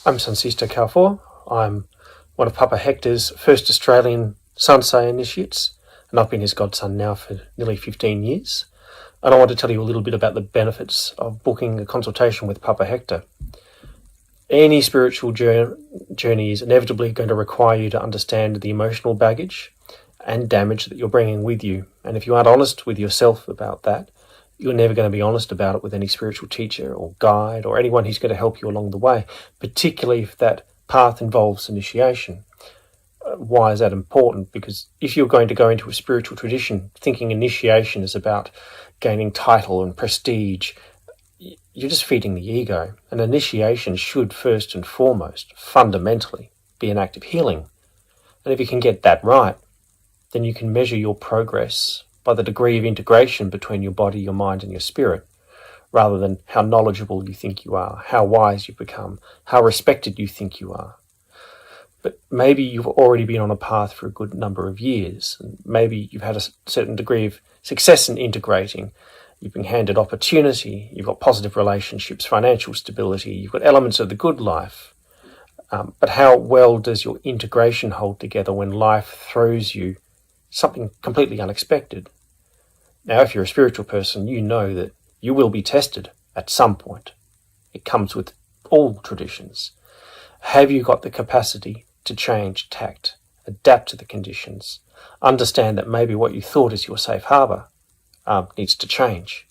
I'm Sansisto Kalfor. I'm one of Papa Hector's first Australian Sansei initiates, and I've been his godson now for nearly 15 years. And I want to tell you a little bit about the benefits of booking a consultation with Papa Hector. Any spiritual journey is inevitably going to require you to understand the emotional baggage and damage that you're bringing with you. And if you aren't honest with yourself about that, you're never going to be honest about it with any spiritual teacher or guide or anyone who's going to help you along the way, particularly if that path involves initiation. Why is that important? Because if you're going to go into a spiritual tradition thinking initiation is about gaining title and prestige, you're just feeding the ego. And initiation should first and foremost, fundamentally, be an act of healing. And if you can get that right, then you can measure your progress by the degree of integration between your body, your mind, and your spirit, rather than how knowledgeable you think you are, how wise you've become, how respected you think you are. But maybe you've already been on a path for a good number of years, and maybe you've had a certain degree of success in integrating. You've been handed opportunity, you've got positive relationships, financial stability, you've got elements of the good life. But how well does your integration hold together when life throws you something completely unexpected? Now, if you're a spiritual person, you know that you will be tested at some point. It comes with all traditions. Have you got the capacity to change tact, adapt to the conditions, understand that maybe what you thought is your safe harbour needs to change?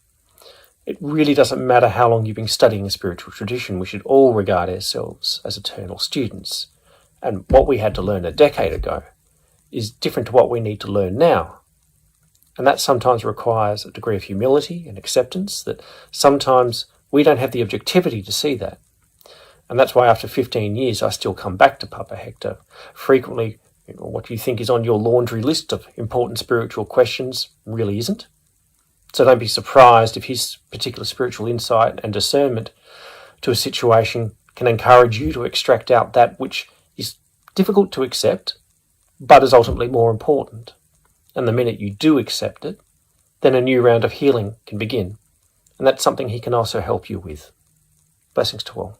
It really doesn't matter how long you've been studying a spiritual tradition. We should all regard ourselves as eternal students. And what we had to learn a decade ago is different to what we need to learn now. And that sometimes requires a degree of humility and acceptance that sometimes we don't have the objectivity to see that. And that's why after 15 years, I still come back to Papa Hector. Frequently, what you think is on your laundry list of important spiritual questions really isn't. So don't be surprised if his particular spiritual insight and discernment to a situation can encourage you to extract out that which is difficult to accept, but is ultimately more important. And the minute you do accept it, then a new round of healing can begin. And that's something he can also help you with. Blessings to all.